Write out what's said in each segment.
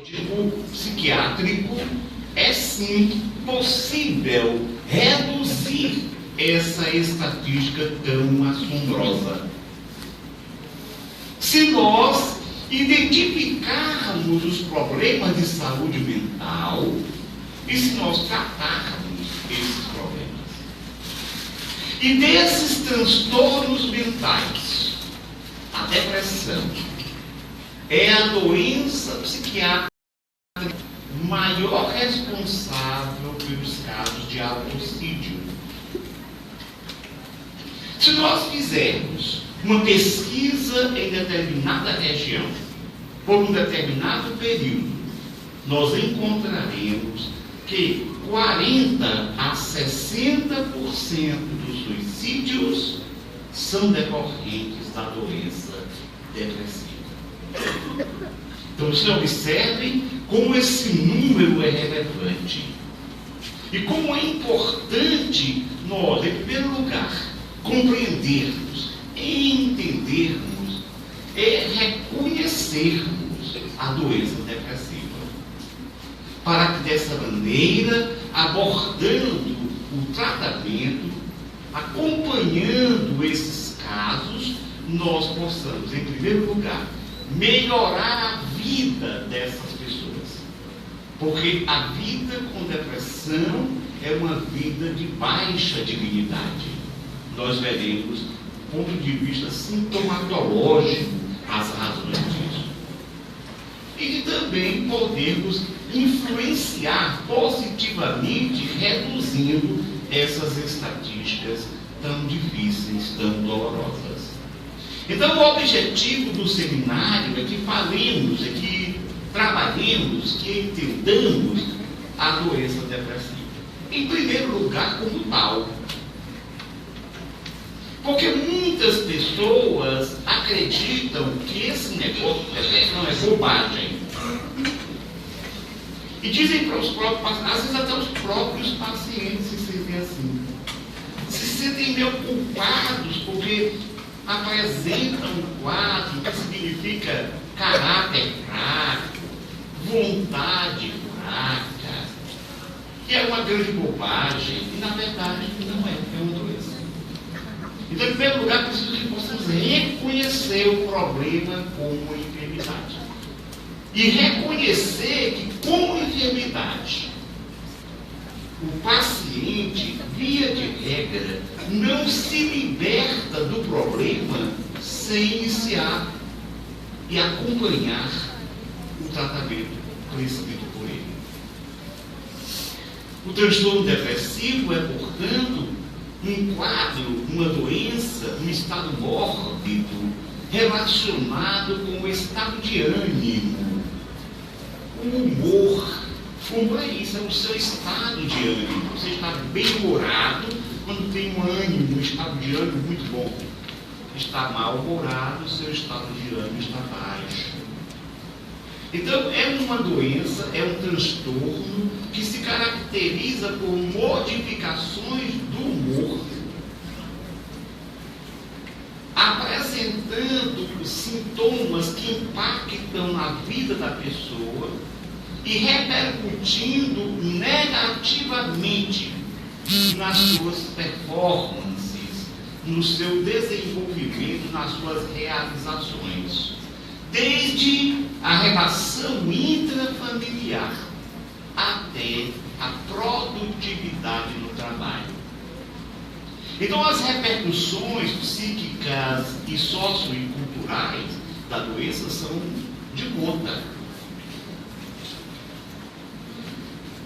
diagnóstico psiquiátrico, é sim possível reduzir essa estatística tão assombrosa. Se nós identificarmos os problemas de saúde mental e se nós tratarmos esses problemas. E desses transtornos mentais, a depressão é a doença psiquiátrica maior responsável pelos casos de autocídio. Se nós fizermos uma pesquisa em determinada região, por um determinado período, nós encontraremos que 40 a 60% dos suicídios são decorrentes da doença depressiva. Então, vocês observem como esse número é relevante e como é importante nós, em primeiro lugar, compreendermos e entendermos e reconhecermos a doença depressiva, para que dessa maneira, abordando o tratamento, acompanhando esses casos, nós possamos, em primeiro lugar, melhorar a vida dessas pessoas. Porque a vida com depressão é uma vida de baixa dignidade. Nós veremos, do ponto de vista sintomatológico, as razões disso. E de também podermos influenciar positivamente, reduzindo essas estatísticas tão difíceis, tão dolorosas. Então, o objetivo do seminário é que falemos, é que trabalhemos, que entendamos a doença depressiva. Em primeiro lugar, como tal. Porque muitas pessoas acreditam que esse negócio de depressão é bobagem. E dizem para os próprios pacientes, às vezes até os próprios pacientes se sentem assim. Se sentem meio culpados porque apresentam um quadro que significa caráter fraco, vontade fraca, que é uma grande bobagem, e na verdade não é uma doença. Então, em primeiro lugar, preciso que possamos reconhecer o problema como enfermidade. E reconhecer que, como enfermidade, o paciente, via de regra, não se liberta do problema sem iniciar e acompanhar o tratamento prescrito por ele. O transtorno depressivo é, portanto, um quadro, uma doença, um estado mórbido relacionado com o estado de ânimo, o humor. Como é isso? É o seu estado de ânimo. Você está bem-humorado quando tem um ânimo, um estado de ânimo muito bom. Está mal-humorado, o seu estado de ânimo está baixo. Então, é uma doença, é um transtorno que se caracteriza por modificações do humor, apresentando sintomas que impactam na vida da pessoa e repercutindo negativamente nas suas performances, no seu desenvolvimento, nas suas realizações, desde a relação intrafamiliar até a produtividade no trabalho. Então, as repercussões psíquicas e socioculturais da doença são de conta.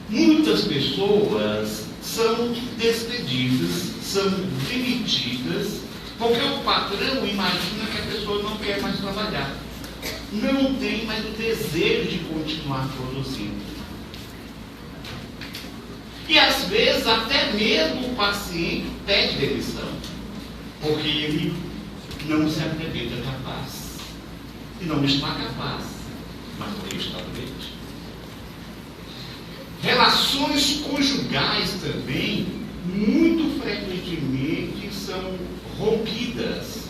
Muitas pessoas são despedidas, são demitidas, porque o patrão imagina que a pessoa não quer mais trabalhar, não tem mais o desejo de continuar produzindo. E às vezes até mesmo o paciente pede demissão, porque ele não se acredita capaz. E não está capaz, mas porque está doente. Relações conjugais também, muito frequentemente, são rompidas,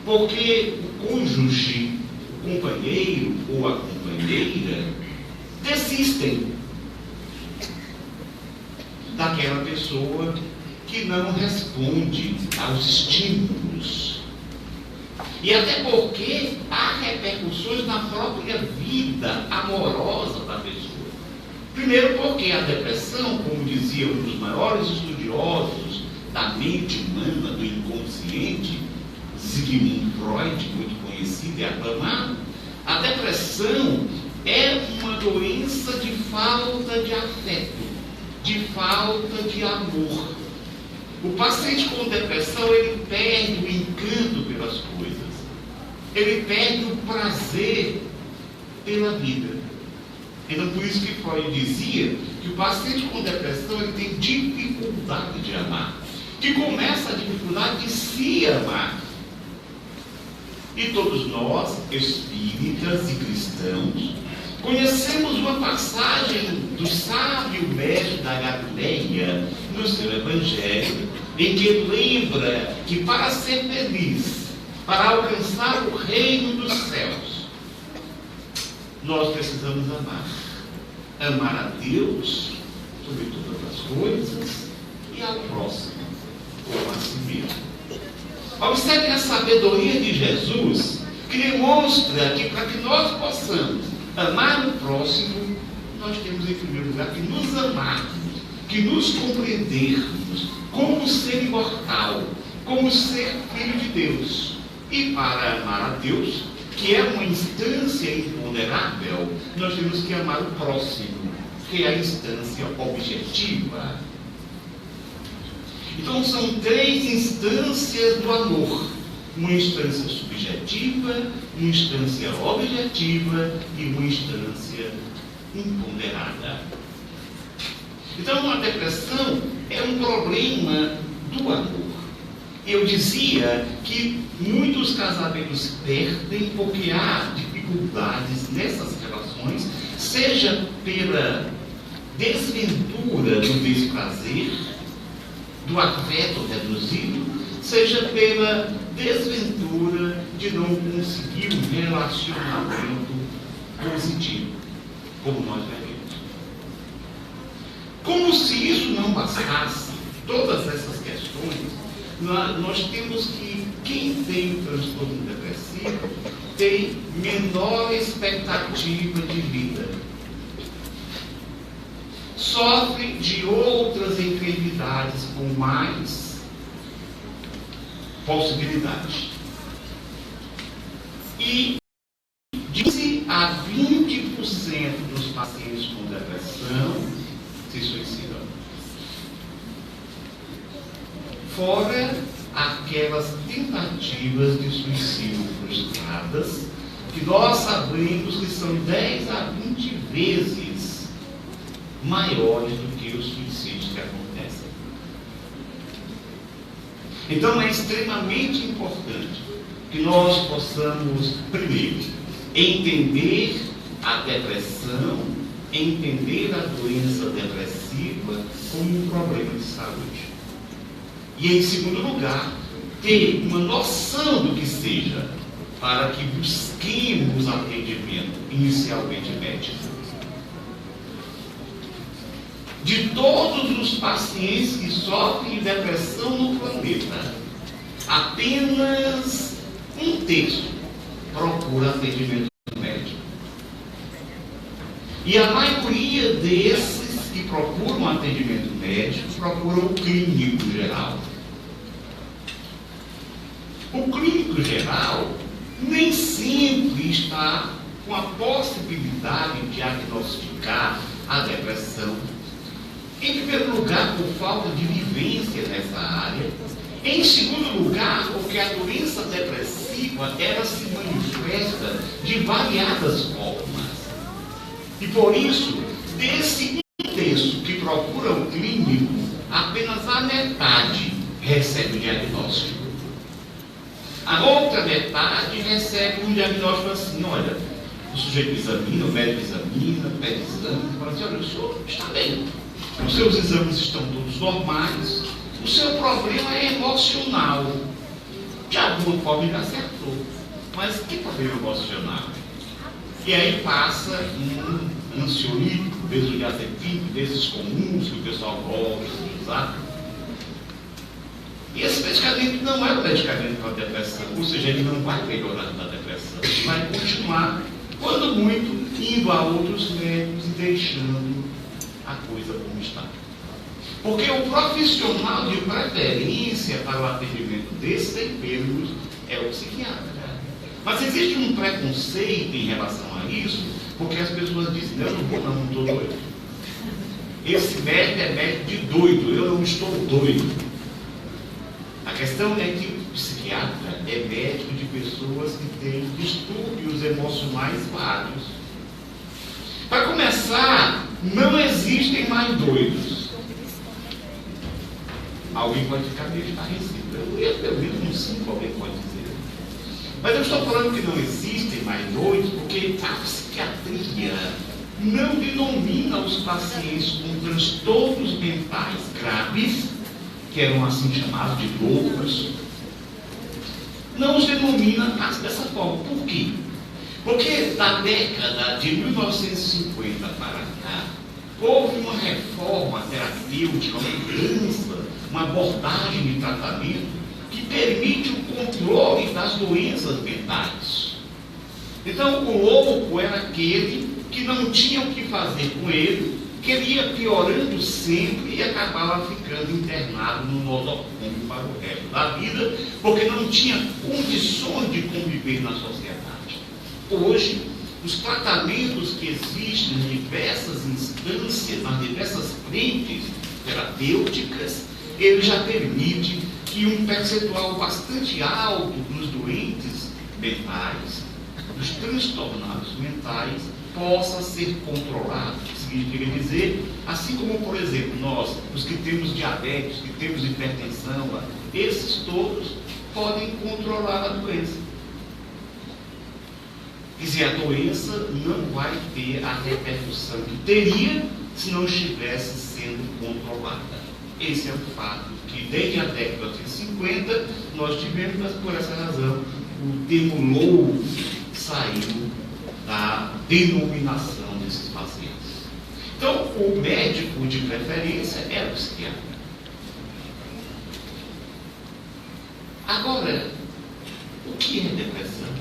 porque o cônjuge, companheiro ou a companheira desistem daquela pessoa que não responde aos estímulos. E até porque há repercussões na própria vida amorosa da pessoa. Primeiro porque a depressão, como dizia um dos maiores estudiosos da mente humana, do inconsciente, Sigmund Freud, muito conhecido e aclamado, a depressão é uma doença de falta de afeto, de falta de amor. O paciente com depressão, ele perde o encanto pelas coisas, ele perde o prazer pela vida. Então, por isso que Freud dizia que o paciente com depressão, ele tem dificuldade de amar, que começa a dificuldade de se amar. E todos nós, espíritas e cristãos, conhecemos uma passagem do sábio mestre da Galileia no seu Evangelho, em que ele lembra que para ser feliz, para alcançar o reino dos céus, nós precisamos amar. Amar a Deus sobre todas as coisas e ao próximo, como a si mesmo. Observe a sabedoria de Jesus, que demonstra que para que nós possamos amar o próximo, nós temos em primeiro lugar que nos amarmos, que nos compreendermos como ser imortal, como ser filho de Deus. E para amar a Deus, que é uma instância imponderável, nós temos que amar o próximo, que é a instância objetiva. Então são três instâncias do amor: uma instância subjetiva, uma instância objetiva e uma instância imponderada. Então a depressão é um problema do amor. Eu dizia que muitos casamentos perdem porque há dificuldades nessas relações, seja pela desventura do desprazer, do afeto reduzido, seja pela desventura de não conseguir um relacionamento positivo, como nós veremos. Como se isso não bastasse, todas essas questões, nós temos que quem tem transtorno depressivo tem menor expectativa de vida, sofre de outras enfermidades com mais possibilidade. E de 15 a 20% dos pacientes com depressão se suicidam. Fora aquelas tentativas de suicídio frustradas, que nós sabemos que são 10 a 20 vezes maiores do que os suicídios que acontecem. Então é extremamente importante que nós possamos, primeiro, entender a depressão, entender a doença depressiva como um problema de saúde. E, em segundo lugar, ter uma noção do que seja, para que busquemos atendimento inicialmente médico. De todos os pacientes que sofrem de depressão no planeta, apenas 1/3 procura atendimento médico. E a maioria desses que procuram atendimento médico procuram o clínico geral. O clínico geral nem sempre está com a possibilidade de diagnosticar a depressão. Em primeiro lugar, por falta de vivência nessa área. Em segundo lugar, porque a doença depressiva, ela se manifesta de variadas formas. E por isso, desse 1/3 que procura o clínico, apenas a metade recebe o diagnóstico. A outra metade recebe um diagnóstico assim: olha, o sujeito examina, o médico examina, pede exame, e fala assim: olha, o senhor está bem, os seus exames estão todos normais, o seu problema é emocional. De alguma forma ele acertou. mas que problema eu posso chamar? E aí passa um ansiolítico, benzodiazepínico, desses comuns que o pessoal gosta de usar. E esse medicamento não é um medicamento para depressão, ou seja, ele não vai melhorar da depressão, ele vai continuar, quando muito, indo a outros médicos e deixando a coisa como está. Porque o profissional de preferência para o atendimento desses temperos é o psiquiatra. Mas existe um preconceito em relação a isso, porque as pessoas dizem, não estou doido. Esse médico é médico de doido, eu não estou doido. A questão é que o psiquiatra é médico de pessoas que têm distúrbios emocionais vários. Para começar, não existem mais doidos. Alguém pode ficar meio estarrecido. Eu mesmo não sei como alguém pode dizer. Mas eu estou falando que não existem mais doidos porque a psiquiatria não denomina os pacientes com transtornos mentais graves, que eram assim chamados de loucos, não os denomina dessa forma. Por quê? Porque da década de 1950 para cá, houve uma reforma terapêutica, uma mudança, uma abordagem de tratamento que permite o controle das doenças mentais. Então, o louco era aquele que não tinha o que fazer com ele, que ele ia piorando sempre e acabava ficando internado no nosocômio para o resto da vida, porque não tinha condições de conviver na sociedade. Hoje, os tratamentos que existem em diversas instâncias, nas diversas frentes terapêuticas, ele já permite que um percentual bastante alto dos doentes mentais, dos transtornados mentais, possa ser controlado. Significa dizer, assim como, por exemplo, nós, os que temos diabetes, que temos hipertensão, esses todos podem controlar a doença. Quer dizer, a doença não vai ter a repercussão que teria se não estivesse sendo controlada. Esse é o fato que desde a década de 50 nós tivemos, mas por essa razão o termo louco saiu da denominação desses pacientes. Então, o médico de preferência é o psiquiatra. Agora, o que é depressão?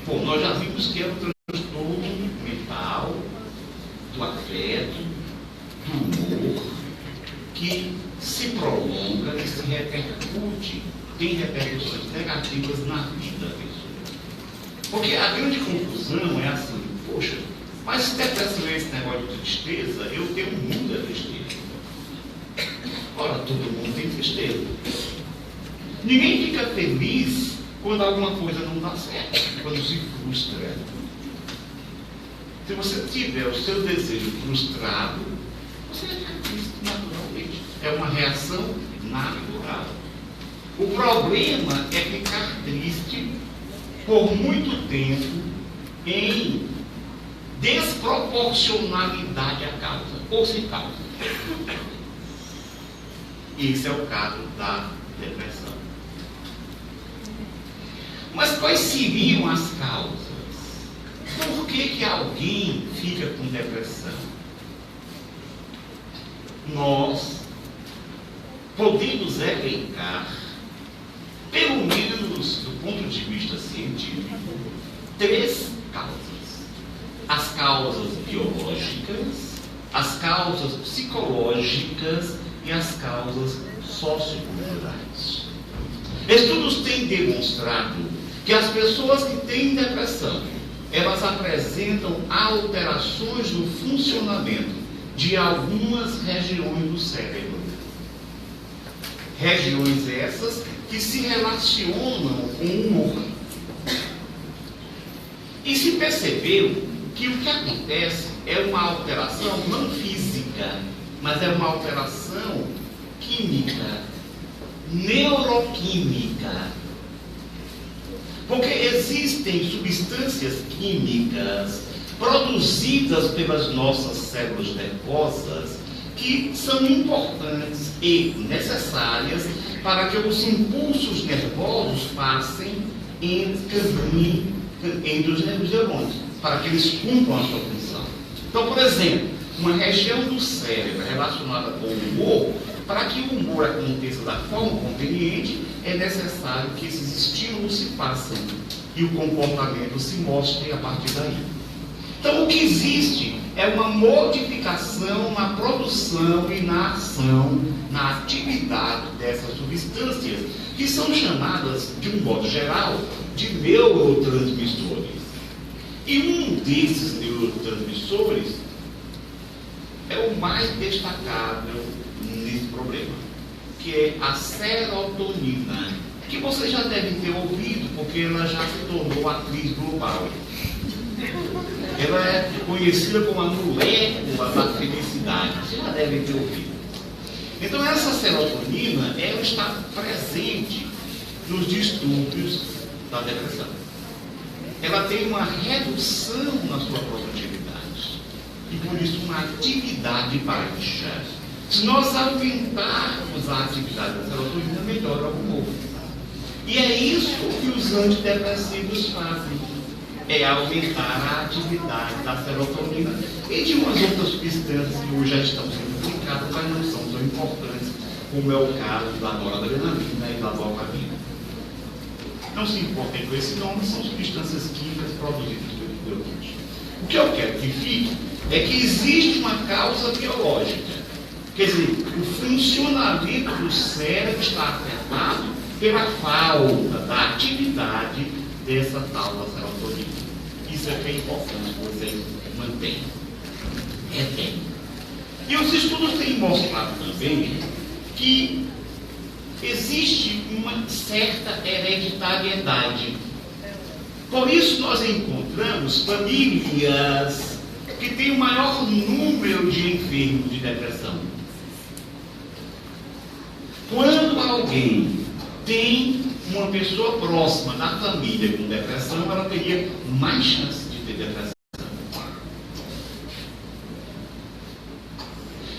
Bom, nós já vimos que é um transtorno mental, do afeto, do humor, que se prolonga, que se repercute, tem repercussões negativas na vida da pessoa. Porque a grande confusão é assim, poxa, mas se depressão é esse negócio de tristeza, eu tenho muita tristeza. Ora, todo mundo tem tristeza. Ninguém fica feliz quando alguma coisa não dá certo, quando se frustra. Se você tiver o seu desejo frustrado, você vai ficar triste naturalmente. É uma reação natural. O problema é ficar triste por muito tempo em desproporcionalidade à causa, ou sem causa. Esse é o caso da depressão. Mas quais seriam as causas? Por que alguém fica com depressão? Nós podemos elencar, pelo menos do ponto de vista científico, 3 causas. As causas biológicas, as causas psicológicas e as causas socioculturais. Estudos têm demonstrado que as pessoas que têm depressão, elas apresentam alterações no funcionamento de algumas regiões do cérebro. Regiões essas que se relacionam com o humor. E se percebeu que o que acontece é uma alteração não física, mas é uma alteração química, neuroquímica. Porque existem substâncias químicas produzidas pelas nossas células nervosas que são importantes e necessárias para que os impulsos nervosos passem entre os neurônios, para que eles cumpram a sua função. Então, por exemplo, uma região do cérebro relacionada com o humor, para que o humor aconteça da forma conveniente, é necessário que esses estímulos se façam e o comportamento se mostre a partir daí. Então, o que existe é uma modificação na produção e na ação, na atividade dessas substâncias, que são chamadas, de um modo geral, de neurotransmissores. E um desses neurotransmissores é o mais destacável nesse problema, que é a serotonina, que vocês já devem ter ouvido, porque ela já se tornou atriz global. Ela é conhecida como a molécula da felicidade. Vocês já devem ter ouvido. Então, essa serotonina, ela está presente nos distúrbios da depressão. Ela tem uma redução na sua produtividade e, por isso, uma atividade baixa. Se nós aumentarmos a atividade da serotonina, melhora o humor. E é isso que os antidepressivos fazem. É aumentar a atividade da serotonina e de umas outras substâncias que hoje já estão sendo publicadas, mas não são tão importantes, como é o caso da noradrenalina e da dopamina. Não se importem com esse nome, são substâncias químicas produzidas pelo organismo. O que eu quero que fique é que existe uma causa biológica. Quer dizer, o funcionamento do cérebro está afetado pela falta da atividade dessa tal da serotonina. Isso é que é importante que vocês mantenham. Retenham. E os estudos têm mostrado também que existe uma certa hereditariedade. Por isso nós encontramos famílias que têm o maior número de enfermos de depressão. Quando alguém tem uma pessoa próxima da família com depressão, ela teria mais chance de ter depressão.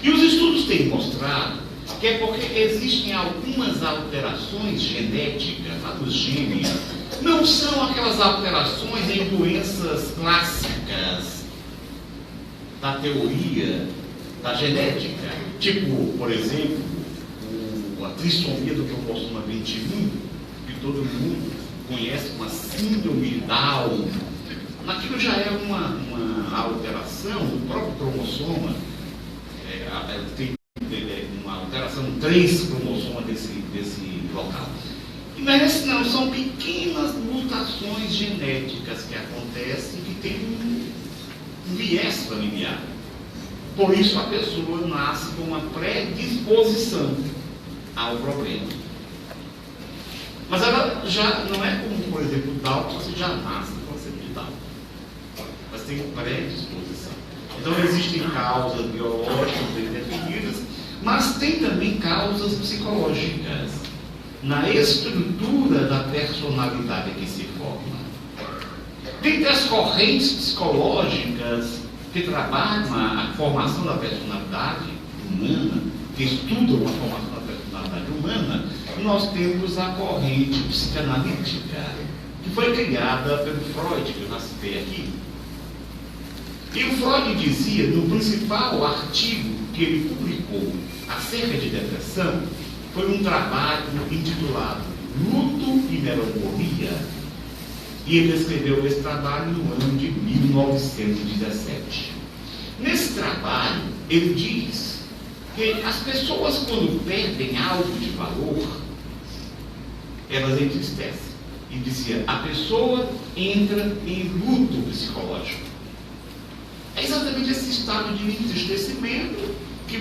E os estudos têm mostrado que é porque existem algumas alterações genéticas lá nos genes. Não são aquelas alterações em doenças clássicas da teoria da genética, tipo, por exemplo, a trissomia do cromossoma 21, que todo mundo conhece, uma síndrome de Down. Aquilo já é uma alteração do próprio cromossoma, tem uma alteração, 3 cromossomas desse local. Mas não, são pequenas mutações genéticas que acontecem, que tem um viés familiar. Por isso a pessoa nasce com uma predisposição ao problema. Mas ela já não é como, por exemplo, o Down, você já nasce com a síndrome de Down. Mas tem predisposição. Então existem causas biológicas bem definidas, mas tem também causas psicológicas na estrutura da personalidade que se forma. Dentre as correntes psicológicas que trabalham a formação da personalidade humana, que estudam a formação da personalidade humana, nós temos a corrente psicanalítica, que foi criada pelo Freud, que eu já citei aqui. E o Freud dizia, no principal artigo que ele publicou acerca de depressão, foi um trabalho intitulado Luto e Melancolia. E ele escreveu esse trabalho no ano de 1917. Nesse trabalho, ele diz que as pessoas, quando perdem algo de valor, elas entristecem. E dizia, a pessoa entra em luto psicológico. É exatamente esse estado de entristecimento que